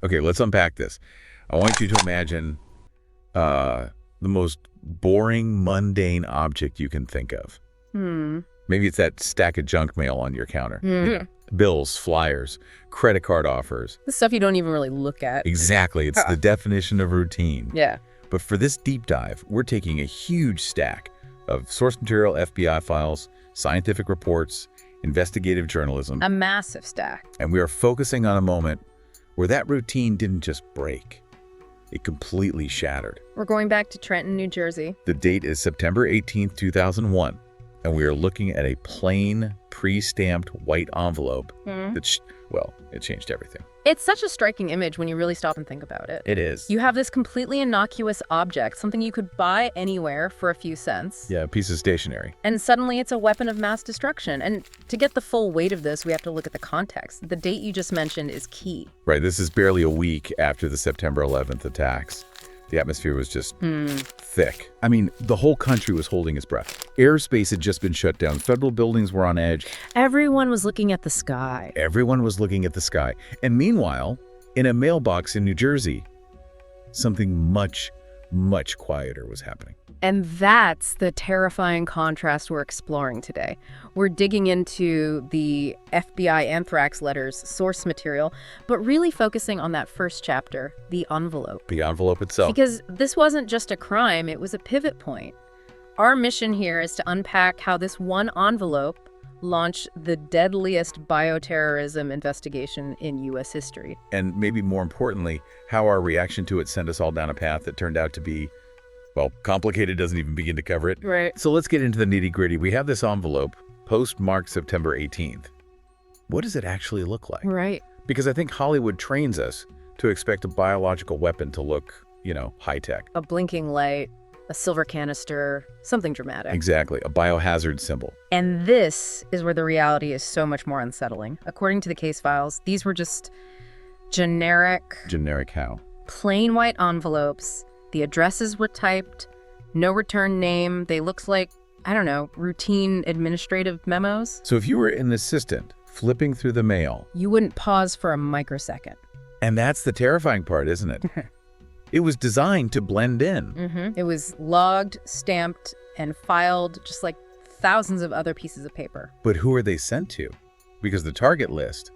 Okay, let's unpack this. I want you to imagine the most boring, mundane object you can think of. Maybe it's that stack of junk mail on your counter. Bills, flyers, credit card offers. The stuff you don't even really look at. Exactly. It's the definition of routine. Yeah. But for this deep dive, we're taking a huge stack of source material, FBI files, scientific reports, investigative journalism. A massive stack. And we are focusing on a moment where that routine didn't just break. It completely shattered. We're going back to Trenton, New Jersey. The date is September 18th, 2001. And we are looking at a plain, pre-stamped white envelope that, it changed everything. It's such a striking image when you really stop and think about it. It is. You have this completely innocuous object, something you could buy anywhere for a few cents. Yeah, a piece of stationery. And suddenly it's a weapon of mass destruction. And to get the full weight of this, we have to look at the context. The date you just mentioned is key. Right, this is barely a week after the September 11th attacks. The atmosphere was just thick. I mean, the whole country was holding its breath. Airspace had just been shut down. Federal buildings were on edge. Everyone was looking at the sky. Everyone was looking at the sky. And meanwhile, in a mailbox in New Jersey, something much, much quieter was happening. And that's the terrifying contrast we're exploring today. We're digging into the FBI Anthrax letters source material, but really focusing on that first chapter, the envelope. The envelope itself. Because this wasn't just a crime, it was a pivot point. Our mission here is to unpack how this one envelope launched the deadliest bioterrorism investigation in U.S. history. And maybe more importantly, how our reaction to it sent us all down a path that turned out to be, well, complicated doesn't even begin to cover it. Right. So let's get into the nitty-gritty. We have this envelope, postmarked September 18th. What does it actually look like? Right. Because I think Hollywood trains us to expect a biological weapon to look, high-tech. A blinking light, a silver canister, something dramatic. Exactly, a biohazard symbol. And this is where the reality is so much more unsettling. According to the case files, these were just generic... Generic how? Plain white envelopes. The addresses were typed, no return name. They looked like, routine administrative memos. So if you were an assistant flipping through the mail... You wouldn't pause for a microsecond. And that's the terrifying part, isn't it? It was designed to blend in. It was logged, stamped, and filed just like thousands of other pieces of paper. But who are they sent to? Because the target list,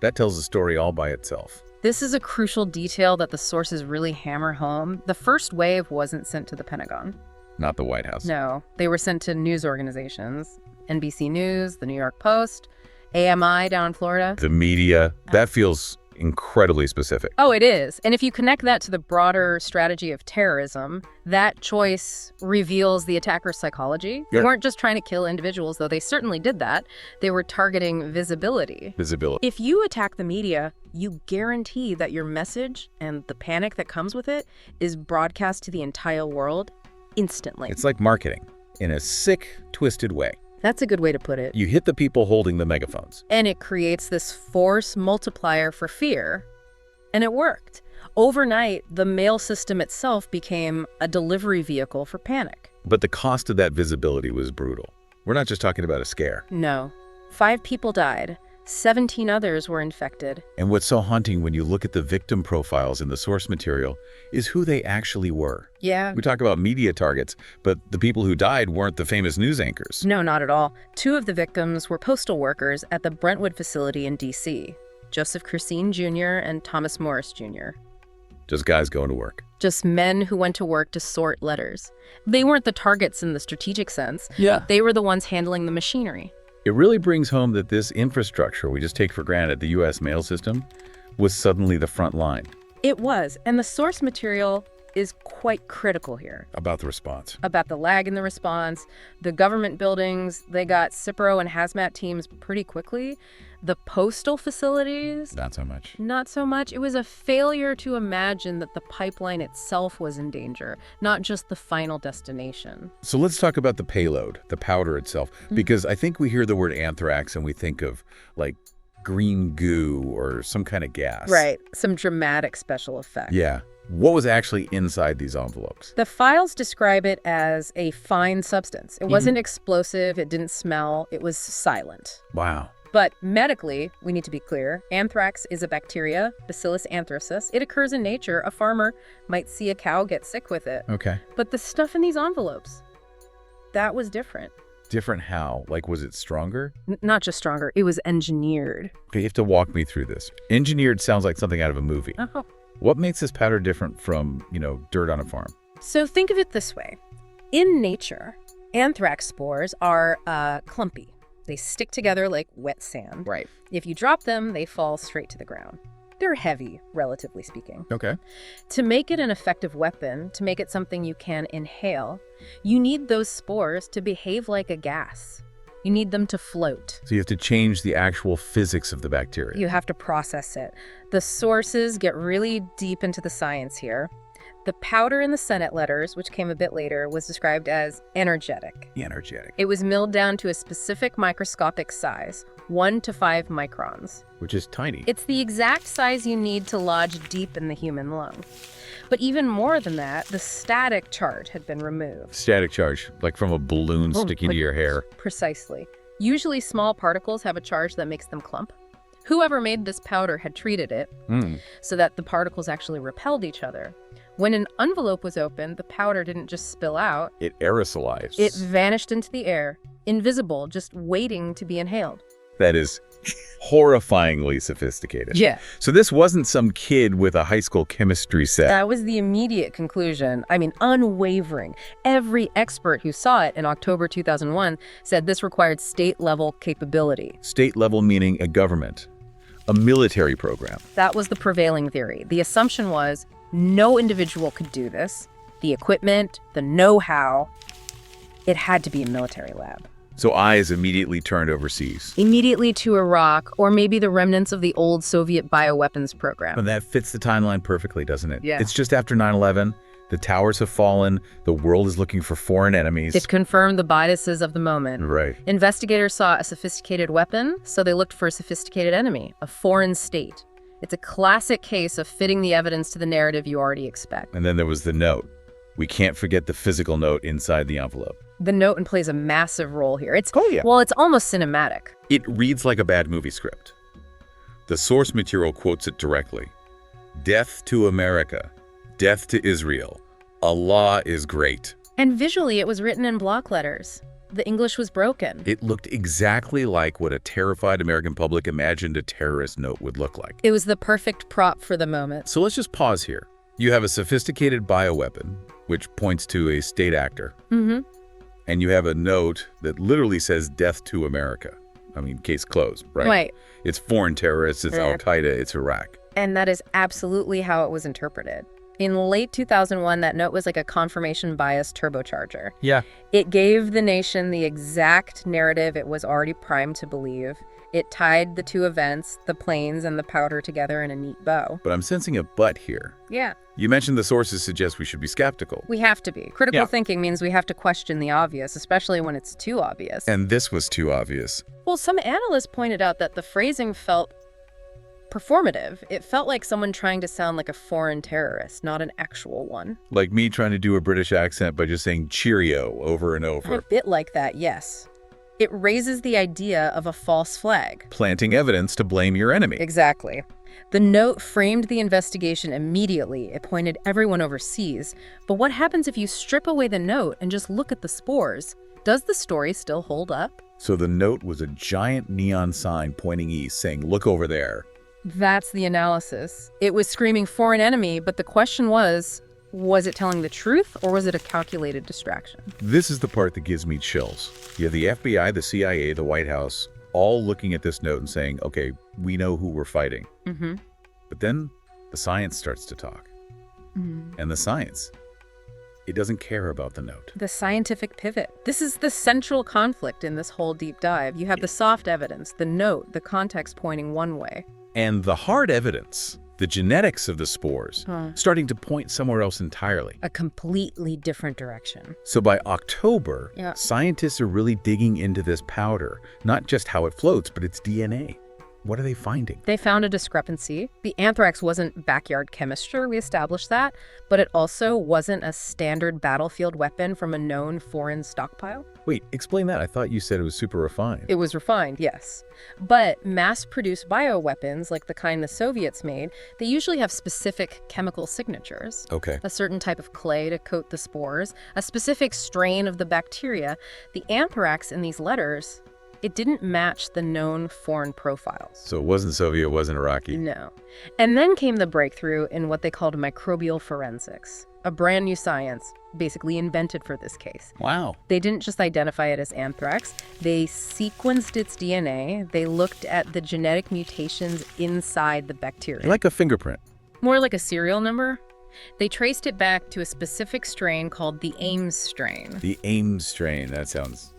that tells a story all by itself. This is a crucial detail that the sources really hammer home. The first wave wasn't sent to the Pentagon. Not the White House. No, they were sent to news organizations. NBC News, the New York Post, AMI down in Florida. The media, that feels incredibly specific. Oh, it is. And if you connect that to the broader strategy of terrorism, that choice reveals the attacker's psychology. They weren't just trying to kill individuals, though they certainly did that. They were targeting visibility. If you attack the media, you guarantee that your message and the panic that comes with it is broadcast to the entire world instantly. It's like marketing in a sick, twisted way. That's a good way to put it. You hit the people holding the megaphones. And it creates this force multiplier for fear. And it worked. Overnight, the mail system itself became a delivery vehicle for panic. But the cost of that visibility was brutal. We're not just talking about a scare. No. 5 people died. 17 others were infected. And what's so haunting when you look at the victim profiles in the source material is who they actually were. Yeah. We talk about media targets, but the people who died weren't the famous news anchors. No, not at all. 2 of the victims were postal workers at the Brentwood facility in D.C., Joseph Christine Jr. and Thomas Morris Jr. Just guys going to work. Just men who went to work to sort letters. They weren't the targets in the strategic sense. Yeah. They were the ones handling the machinery. It really brings home that this infrastructure we just take for granted, the U.S. mail system, was suddenly the front line. It was, and the source material is quite critical here. About the response. About the lag in the response. The government buildings, they got CIPRO and hazmat teams pretty quickly. The postal facilities? Not so much. Not so much. It was a failure to imagine that the pipeline itself was in danger, not just the final destination. So let's talk about the payload, the powder itself, because I think we hear the word anthrax and we think of like green goo or some kind of gas. Right. Some dramatic special effect. Yeah. What was actually inside these envelopes? The files describe it as a fine substance. It wasn't explosive. It didn't smell. It was silent. Wow. But medically, we need to be clear, anthrax is a bacteria, Bacillus anthracis. It occurs in nature. A farmer might see a cow get sick with it. Okay. But the stuff in these envelopes, that was different. Different how? Like, was it stronger? Not just stronger, it was engineered. Okay, you have to walk me through this. Engineered sounds like something out of a movie. Oh. What makes this powder different from, dirt on a farm? So think of it this way. In nature, anthrax spores are clumpy. They stick together like wet sand. Right. If you drop them, they fall straight to the ground. They're heavy, relatively speaking. Okay. To make it an effective weapon, to make it something you can inhale, you need those spores to behave like a gas. You need them to float. So you have to change the actual physics of the bacteria. You have to process it. The sources get really deep into the science here. The powder in the Senate letters, which came a bit later, was described as energetic. Energetic. It was milled down to a specific microscopic size, 1 to 5 microns. Which is tiny. It's the exact size you need to lodge deep in the human lung. But even more than that, the static charge had been removed. Static charge, like from a balloon sticking to your hair. Precisely. Usually small particles have a charge that makes them clump. Whoever made this powder had treated it so that the particles actually repelled each other. When an envelope was opened, the powder didn't just spill out. It aerosolized. It vanished into the air, invisible, just waiting to be inhaled. That is horrifyingly sophisticated. Yeah. So this wasn't some kid with a high school chemistry set. That was the immediate conclusion. I mean, unwavering. Every expert who saw it in October 2001 said this required state-level capability. State level meaning a government, a military program. That was the prevailing theory. The assumption was no individual could do this. The equipment, the know-how, it had to be a military lab. So eyes immediately turned overseas. Immediately to Iraq, or maybe the remnants of the old Soviet bioweapons program. And that fits the timeline perfectly, doesn't it? Yeah. It's just after 9/11. The towers have fallen. The world is looking for foreign enemies. It confirmed the biases of the moment. Right. Investigators saw a sophisticated weapon, so they looked for a sophisticated enemy, a foreign state. It's a classic case of fitting the evidence to the narrative you already expect. And then there was the note. We can't forget the physical note inside the envelope. The note plays a massive role here. It's yeah. Well, it's almost cinematic. It reads like a bad movie script. The source material quotes it directly. Death to America. Death to Israel. Allah is great. And visually, it was written in block letters. The English was broken. It looked exactly like what a terrified American public imagined a terrorist note would look like. It was the perfect prop for the moment. So let's just pause here. You have a sophisticated bioweapon, which points to a state actor. Mm-hmm. And you have a note that literally says death to America. I mean, case closed, right? Right. It's foreign terrorists, it's Al-Qaeda, it's Iraq. And that is absolutely how it was interpreted. In late 2001, that note was like a confirmation bias turbocharger. Yeah. It gave the nation the exact narrative it was already primed to believe. It tied the two events, the planes and the powder, together in a neat bow. But I'm sensing a but here. Yeah. You mentioned the sources suggest we should be skeptical. We have to be. Critical thinking means we have to question the obvious, especially when it's too obvious. And this was too obvious. Well, some analysts pointed out that the phrasing felt performative. It felt like someone trying to sound like a foreign terrorist, not an actual one. Like me trying to do a British accent by just saying Cheerio over and over. A bit like that, yes. It raises the idea of a false flag. Planting evidence to blame your enemy. Exactly. The note framed the investigation immediately. It pointed everyone overseas. But what happens if you strip away the note and just look at the spores? Does the story still hold up? So the note was a giant neon sign pointing east saying, look over there. That's the analysis. It was screaming foreign enemy, but the question was it telling the truth or was it a calculated distraction? This is the part that gives me chills. You have the FBI, the CIA, the White House, all looking at this note and saying, okay, we know who we're fighting. Mm-hmm. But then the science starts to talk. Mm-hmm. And the science, it doesn't care about the note. The scientific pivot. This is the central conflict in this whole deep dive. You have the soft evidence, the note, the context pointing one way. And the hard evidence, the genetics of the spores, starting to point somewhere else entirely. A completely different direction. So by October, scientists are really digging into this powder, not just how it floats, but its DNA. What are they finding? They found a discrepancy. The anthrax wasn't backyard chemistry, we established that, but it also wasn't a standard battlefield weapon from a known foreign stockpile. Wait, explain that. I thought you said it was super refined. It was refined, yes. But mass-produced bioweapons, like the kind the Soviets made, they usually have specific chemical signatures. Okay. A certain type of clay to coat the spores, a specific strain of the bacteria. The anthrax in these letters, it didn't match the known foreign profiles. So it wasn't Soviet, it wasn't Iraqi. No. And then came the breakthrough in what they called microbial forensics, a brand new science basically invented for this case. Wow. They didn't just identify it as anthrax. They sequenced its DNA. They looked at the genetic mutations inside the bacteria. Like a fingerprint. More like a serial number. They traced it back to a specific strain called the Ames strain. The Ames strain. That sounds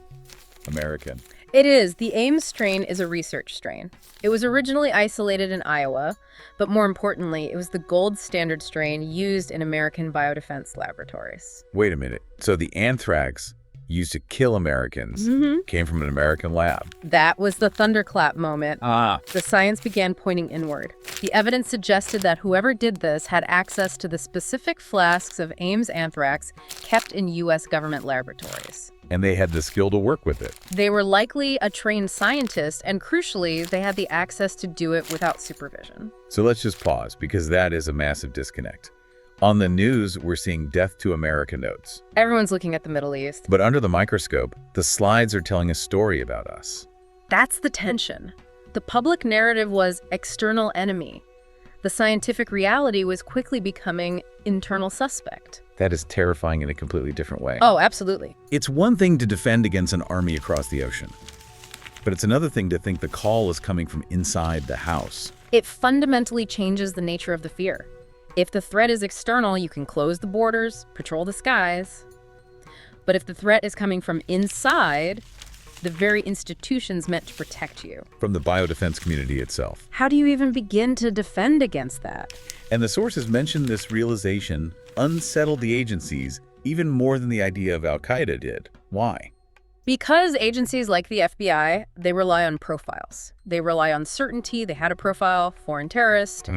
American. It is. The Ames strain is a research strain. It was originally isolated in Iowa, but more importantly, it was the gold standard strain used in American biodefense laboratories. Wait a minute. So the anthrax used to kill Americans came from an American lab. That was the thunderclap moment. Ah. The science began pointing inward. The evidence suggested that whoever did this had access to the specific flasks of Ames anthrax kept in U.S. government laboratories. And they had the skill to work with it. They were likely a trained scientist, and crucially, they had the access to do it without supervision. So let's just pause, because that is a massive disconnect. On the news, we're seeing death to America notes. Everyone's looking at the Middle East. But under the microscope, the slides are telling a story about us. That's the tension. The public narrative was external enemy. The scientific reality was quickly becoming internal suspect. That is terrifying in a completely different way. Oh, absolutely. It's one thing to defend against an army across the ocean, but it's another thing to think the call is coming from inside the house. It fundamentally changes the nature of the fear. If the threat is external, you can close the borders, patrol the skies. But if the threat is coming from inside, the very institutions meant to protect you. From the biodefense community itself. How do you even begin to defend against that? And the sources mention this realization unsettled the agencies even more than the idea of Al-Qaeda did. Why? Because agencies like the FBI, they rely on profiles. They rely on certainty. They had a profile, foreign terrorist.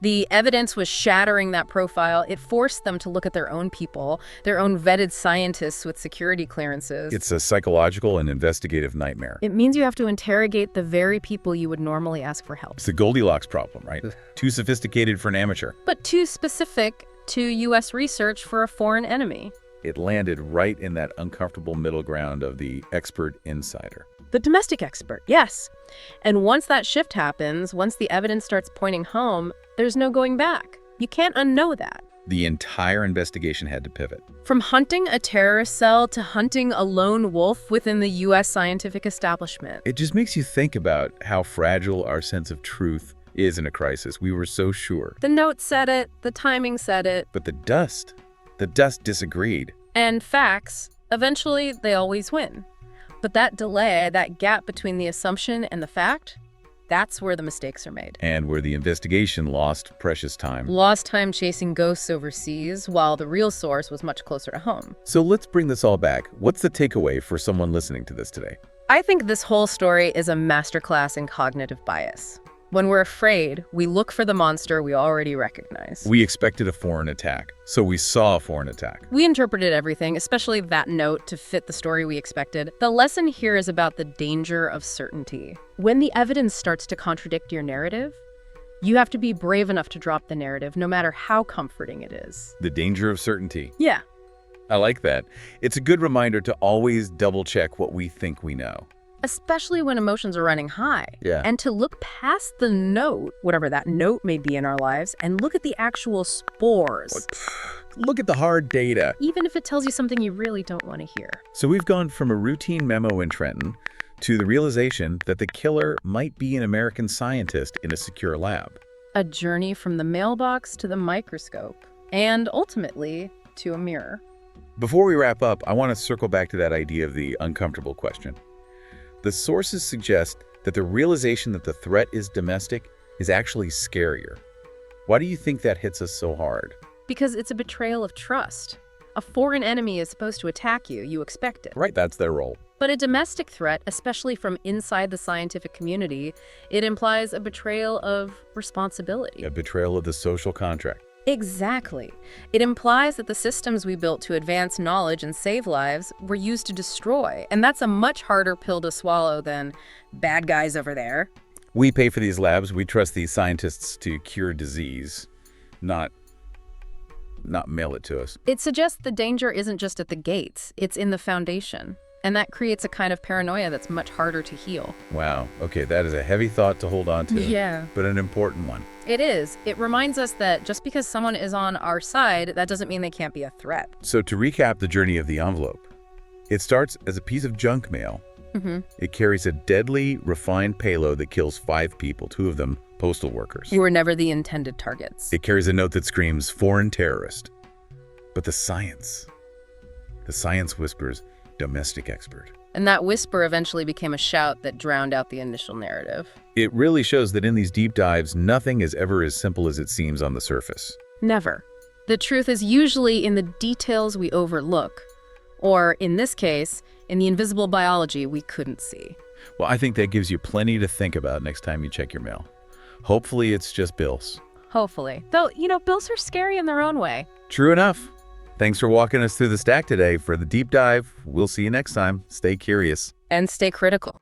The evidence was shattering that profile. It forced them to look at their own people, their own vetted scientists with security clearances. It's a psychological and investigative nightmare. It means you have to interrogate the very people you would normally ask for help. It's the Goldilocks problem, right? Too sophisticated for an amateur. But too specific to U.S. research for a foreign enemy. It landed right in that uncomfortable middle ground of the expert insider. The domestic expert, yes. And once that shift happens, once the evidence starts pointing home, there's no going back. You can't unknow that. The entire investigation had to pivot. From hunting a terrorist cell to hunting a lone wolf within the U.S. scientific establishment. It just makes you think about how fragile our sense of truth is in a crisis. We were so sure. The note said it, the timing said it. But the dust disagreed. And facts, eventually they always win. But that delay, that gap between the assumption and the fact, that's where the mistakes are made. And where the investigation lost precious time. Lost time chasing ghosts overseas, while the real source was much closer to home. So let's bring this all back. What's the takeaway for someone listening to this today? I think this whole story is a masterclass in cognitive bias. When we're afraid, we look for the monster we already recognize. We expected a foreign attack, so we saw a foreign attack. We interpreted everything, especially that note, to fit the story we expected. The lesson here is about the danger of certainty. When the evidence starts to contradict your narrative, you have to be brave enough to drop the narrative, no matter how comforting it is. The danger of certainty. Yeah. I like that. It's a good reminder to always double-check what we think we know. Especially when emotions are running high. Yeah. And to look past the note, whatever that note may be in our lives, and look at the actual spores. Look at the hard data. Even if it tells you something you really don't want to hear. So we've gone from a routine memo in Trenton to the realization that the killer might be an American scientist in a secure lab. A journey from the mailbox to the microscope, and ultimately to a mirror. Before we wrap up, I want to circle back to that idea of the uncomfortable question. The sources suggest that the realization that the threat is domestic is actually scarier. Why do you think that hits us so hard? Because it's a betrayal of trust. A foreign enemy is supposed to attack you. You expect it. Right, that's their role. But a domestic threat, especially from inside the scientific community, it implies a betrayal of responsibility. A betrayal of the social contract. Exactly. It implies that the systems we built to advance knowledge and save lives were used to destroy, and that's a much harder pill to swallow than bad guys over there. We pay for these labs. We trust these scientists to cure disease, not mail it to us. It suggests the danger isn't just at the gates, it's in the foundation. And that creates a kind of paranoia that's much harder to heal. Wow. Okay, that is a heavy thought to hold on to. Yeah. But an important one. It is. It reminds us that just because someone is on our side, that doesn't mean they can't be a threat. So to recap the journey of the envelope, it starts as a piece of junk mail. It carries a deadly, refined payload that kills 5 people, 2 of them postal workers. You were never the intended targets. It carries a note that screams, "Foreign terrorist." But the science whispers, "Domestic expert." And that whisper eventually became a shout that drowned out the initial narrative. It really shows that in these deep dives, nothing is ever as simple as it seems on the surface. Never. The truth is usually in the details we overlook, or in this case, in the invisible biology we couldn't see. Well, I think that gives you plenty to think about next time you check your mail. Hopefully it's just bills. Hopefully. Though, bills are scary in their own way. True enough. Thanks for walking us through the stack today. For the deep dive, we'll see you next time. Stay curious. And stay critical.